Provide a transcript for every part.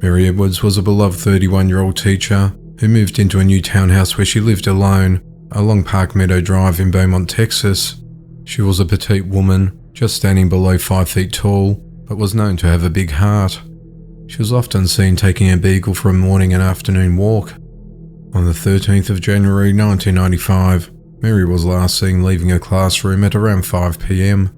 Mary Edwards was a beloved 31-year-old teacher who moved into a new townhouse where she lived alone along Park Meadow Drive in Beaumont, Texas. She was a petite woman, just standing below 5 feet tall, but was known to have a big heart. She was often seen taking a beagle for a morning and afternoon walk. On the 13th of January 1995, Mary was last seen leaving her classroom at around 5 p.m.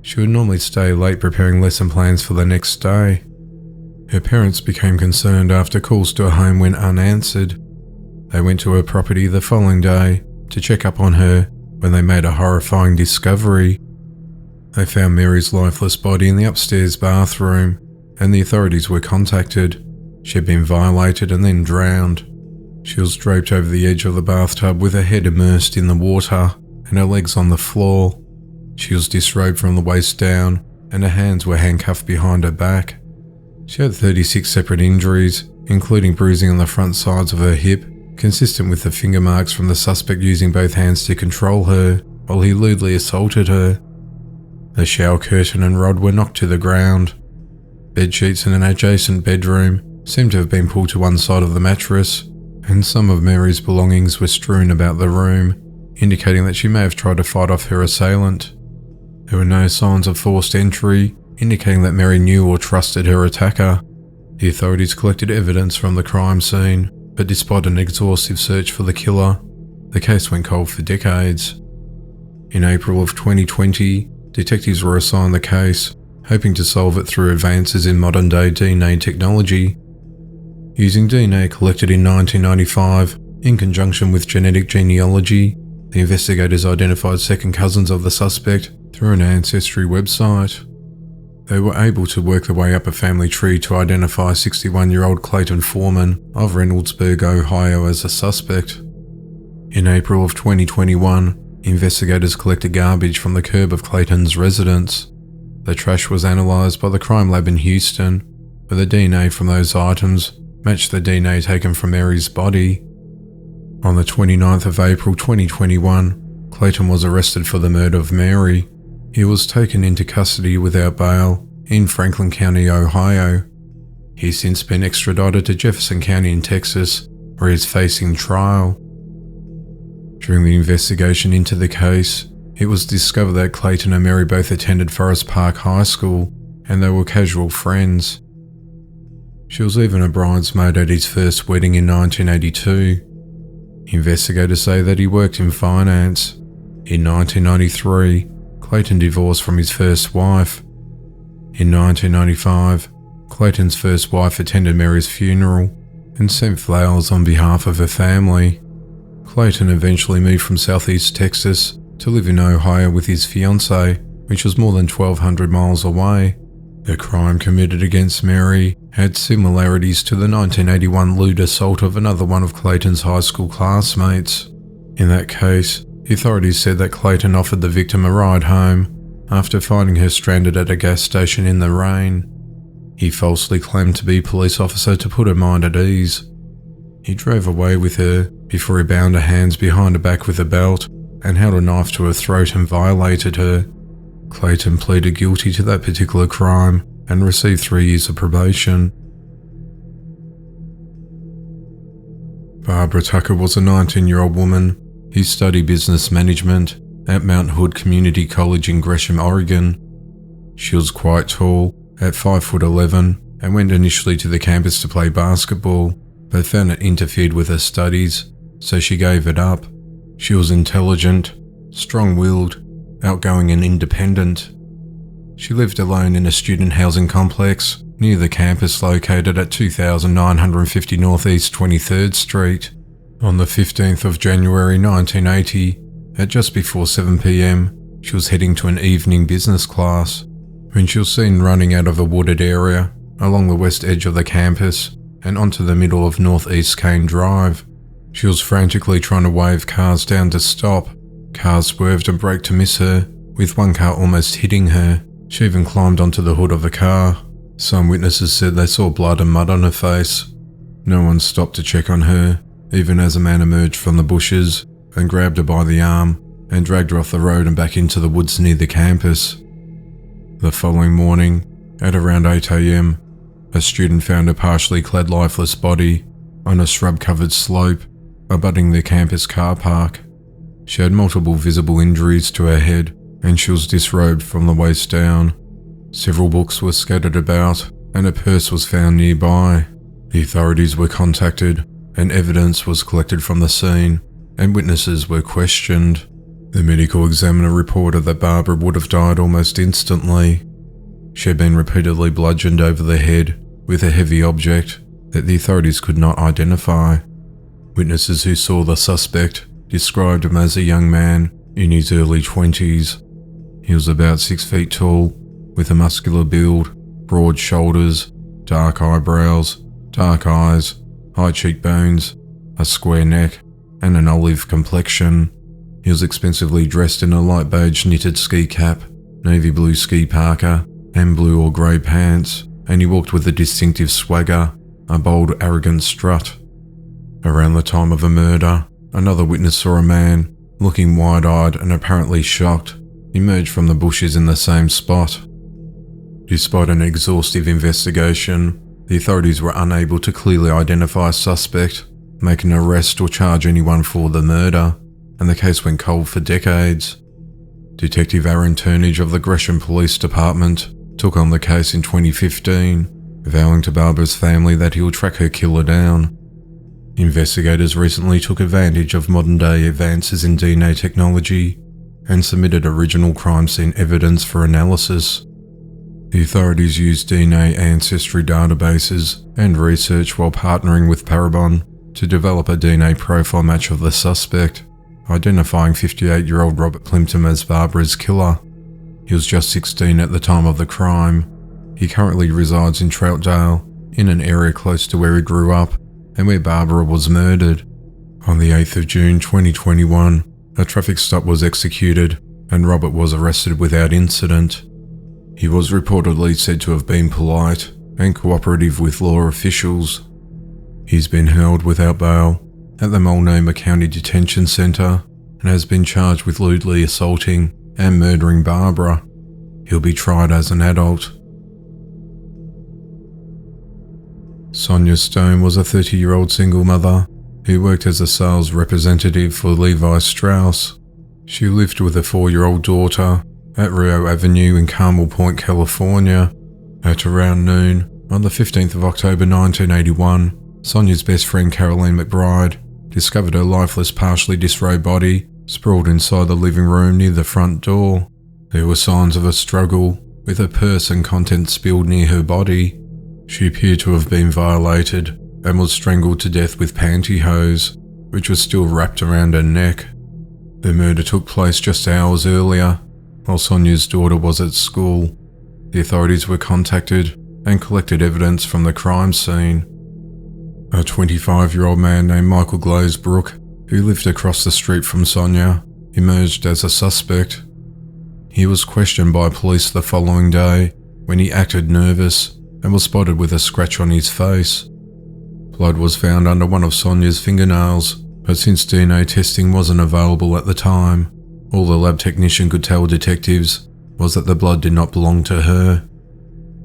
She would normally stay late preparing lesson plans for the next day. Her parents became concerned after calls to her home went unanswered. They went to her property the following day to check up on her when they made a horrifying discovery. They found Mary's lifeless body in the upstairs bathroom, and the authorities were contacted. She had been violated and then drowned. She was draped over the edge of the bathtub with her head immersed in the water and her legs on the floor. She was disrobed from the waist down, and her hands were handcuffed behind her back. She had 36 separate injuries, including bruising on the front sides of her hip, consistent with the finger marks from the suspect using both hands to control her while he lewdly assaulted her. The shower curtain and rod were knocked to the ground. Bed sheets in an adjacent bedroom seemed to have been pulled to one side of the mattress, and some of Mary's belongings were strewn about the room, indicating that she may have tried to fight off her assailant. There were no signs of forced entry, indicating that Mary knew or trusted her attacker. The authorities collected evidence from the crime scene, but despite an exhaustive search for the killer, the case went cold for decades. In April of 2020, detectives were assigned the case, hoping to solve it through advances in modern-day DNA technology. Using DNA collected in 1995, in conjunction with genetic genealogy, the investigators identified second cousins of the suspect through an ancestry website. They were able to work their way up a family tree to identify 61-year-old Clayton Foreman of Reynoldsburg, Ohio as a suspect. In April of 2021, investigators collected garbage from the curb of Clayton's residence. The trash was analysed by the crime lab in Houston, where the DNA from those items matched the DNA taken from Mary's body. On the 29th of April 2021, Clayton was arrested for the murder of Mary. He was taken into custody without bail in Franklin County, Ohio. He's since been extradited to Jefferson County in Texas, where he's facing trial. During the investigation into the case, it was discovered that Clayton and Mary both attended Forest Park High School, and they were casual friends. She was even a bridesmaid at his first wedding in 1982. Investigators say that he worked in finance. In 1993, Clayton divorced from his first wife. In 1995, Clayton's first wife attended Mary's funeral and sent flowers on behalf of her family. Clayton eventually moved from southeast Texas to live in Ohio with his fiancée, which was more than 1,200 miles away. The crime committed against Mary had similarities to the 1981 lewd assault of another one of Clayton's high school classmates. In that case, the authorities said that Clayton offered the victim a ride home after finding her stranded at a gas station in the rain. He falsely claimed to be a police officer to put her mind at ease. He drove away with her before he bound her hands behind her back with a belt and held a knife to her throat and violated her. Clayton pleaded guilty to that particular crime and received 3 years of probation. Barbara Tucker was a 19-year-old woman who studied business management at Mount Hood Community College in Gresham, Oregon. She was quite tall, at 5'11", and went initially to the campus to play basketball, but found it interfered with her studies, so she gave it up. She was intelligent, strong-willed, outgoing and independent. She lived alone in a student housing complex near the campus located at 2950 Northeast 23rd Street. On the 15th of January 1980, at just before 7 p.m, she was heading to an evening business class when she was seen running out of a wooded area along the west edge of the campus and onto the middle of Northeast Kane Drive. She was frantically trying to wave cars down to stop. Cars swerved and braked to miss her, with one car almost hitting her. She even climbed onto the hood of the car. Some witnesses said they saw blood and mud on her face. No one stopped to check on her, even as a man emerged from the bushes and grabbed her by the arm and dragged her off the road and back into the woods near the campus. The following morning, at around 8 a.m, a student found a partially clad lifeless body on a shrub-covered slope abutting the campus car park. She had multiple visible injuries to her head and she was disrobed from the waist down. Several books were scattered about and a purse was found nearby. The authorities were contacted and evidence was collected from the scene and witnesses were questioned. The medical examiner reported that Barbara would have died almost instantly. She had been repeatedly bludgeoned over the head with a heavy object that the authorities could not identify. Witnesses who saw the suspect described him as a young man in his early 20s. He was about 6 feet tall, with a muscular build, broad shoulders, dark eyebrows, dark eyes, high cheekbones, a square neck, and an olive complexion. He was expensively dressed in a light beige knitted ski cap, navy blue ski parka, and blue or grey pants, and he walked with a distinctive swagger, a bold, arrogant strut. Around the time of the murder, another witness saw a man, looking wide-eyed and apparently shocked, emerge from the bushes in the same spot. Despite an exhaustive investigation, the authorities were unable to clearly identify a suspect, make an arrest or charge anyone for the murder, and the case went cold for decades. Detective Aaron Turnage of the Gresham Police Department took on the case in 2015, vowing to Barbara's family that he will track her killer down. Investigators recently took advantage of modern-day advances in DNA technology and submitted original crime scene evidence for analysis. The authorities used DNA ancestry databases and research while partnering with Parabon to develop a DNA profile match of the suspect, identifying 58-year-old Robert Plimpton as Barbara's killer. He was just 16 at the time of the crime. He currently resides in Troutdale, in an area close to where he grew up and where Barbara was murdered. On the 8th of June 2021, a traffic stop was executed and Robert was arrested without incident. He was reportedly said to have been polite and cooperative with law officials. He's been held without bail at the Multnomah County Detention Centre and has been charged with lewdly assaulting and murdering Barbara. He'll be tried as an adult. Sonia Stone was a 30-year-old single mother who worked as a sales representative for Levi Strauss. She lived with a 4-year-old daughter at Rio Avenue in Carmel Point, California. At around noon, on the 15th of October 1981, Sonia's best friend Caroline McBride discovered her lifeless, partially disrobed body sprawled inside the living room near the front door. There were signs of a struggle, with her purse and contents spilled near her body. She appeared to have been violated and was strangled to death with pantyhose, which was still wrapped around her neck. The murder took place just hours earlier, while Sonia's daughter was at school. The authorities were contacted and collected evidence from the crime scene. A 25-year-old man named Michael Glazebrook, who lived across the street from Sonia, emerged as a suspect. He was questioned by police the following day when he acted nervous and was spotted with a scratch on his face. Blood was found under one of Sonia's fingernails, but since DNA testing wasn't available at the time, all the lab technician could tell detectives was that the blood did not belong to her.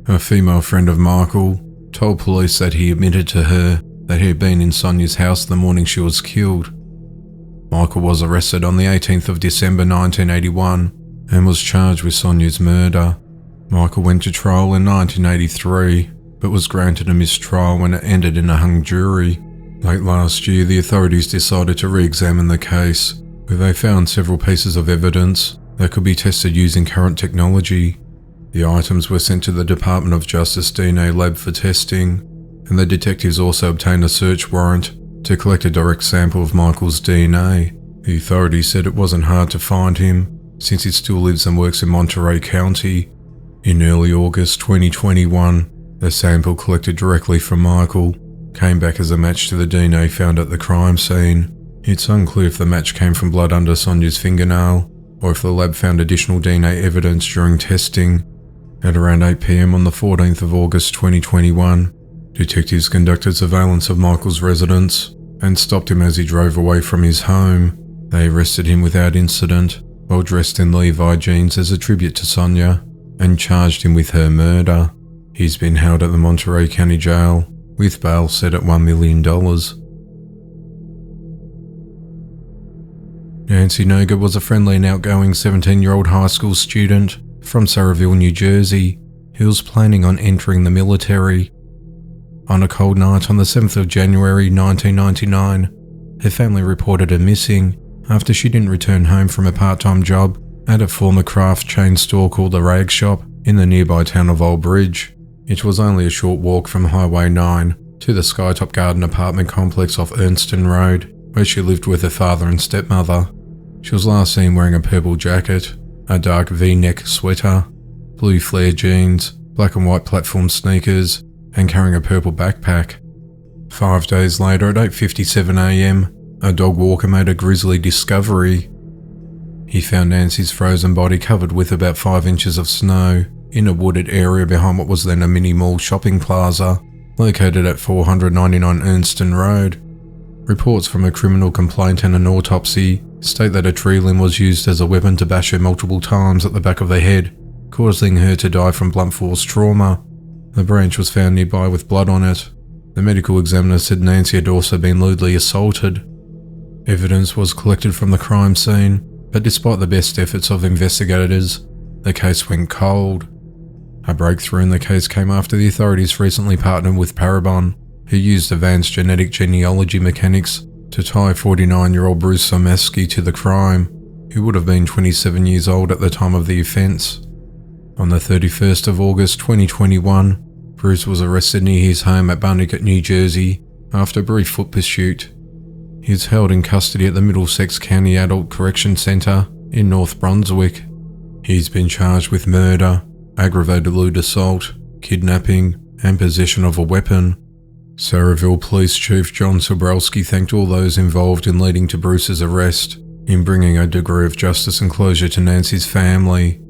A female friend of Michael told police that he admitted to her that he had been in Sonia's house the morning she was killed. Michael was arrested on the 18th of December 1981 and was charged with Sonia's murder. Michael went to trial in 1983, but was granted a mistrial when it ended in a hung jury. Late last year, the authorities decided to re-examine the case, where they found several pieces of evidence that could be tested using current technology. The items were sent to the Department of Justice DNA lab for testing, and the detectives also obtained a search warrant to collect a direct sample of Michael's DNA. The authorities said it wasn't hard to find him, since he still lives and works in Monterey County. In early August 2021, the sample collected directly from Michael came back as a match to the DNA found at the crime scene. It's unclear if the match came from blood under Sonia's fingernail or if the lab found additional DNA evidence during testing. At around 8 p.m. on the 14th of August 2021, detectives conducted surveillance of Michael's residence and stopped him as he drove away from his home. They arrested him without incident, while dressed in Levi jeans as a tribute to Sonia, and charged him with her murder. He's been held at the Monterey County Jail, with bail set at $1 million. Nancy Noga was a friendly and outgoing 17-year-old high school student from Saraville, New Jersey, who was planning on entering the military. On a cold night on the 7th of January 1999, her family reported her missing after she didn't return home from a part-time job at a former craft chain store called the Rag Shop in the nearby town of Old Bridge. It was only a short walk from Highway 9 to the Skytop Garden apartment complex off Ernston Road, where she lived with her father and stepmother. She was last seen wearing a purple jacket, a dark V-neck sweater, blue flare jeans, black and white platform sneakers, and carrying a purple backpack. 5 days later at 8:57 a.m, a dog walker made a grisly discovery. He found Nancy's frozen body covered with about 5 inches of snow in a wooded area behind what was then a mini-mall shopping plaza located at 499 Ernston Road. Reports from a criminal complaint and an autopsy state that a tree limb was used as a weapon to bash her multiple times at the back of the head, causing her to die from blunt force trauma. The branch was found nearby with blood on it. The medical examiner said Nancy had also been lewdly assaulted. Evidence was collected from the crime scene, but despite the best efforts of investigators, the case went cold. A breakthrough in the case came after the authorities recently partnered with Parabon, who used advanced genetic genealogy mechanics to tie 49-year-old Bruce Someski to the crime, who would have been 27 years old at the time of the offence. On the 31st of August 2021, Bruce was arrested near his home at Barnegat, New Jersey, after a brief foot pursuit. He is held in custody at the Middlesex County Adult Correction Centre in North Brunswick. He's been charged with murder, aggravated lewd assault, kidnapping, and possession of a weapon. Saraville Police Chief John Sobralski thanked all those involved in leading to Bruce's arrest, in bringing a degree of justice and closure to Nancy's family.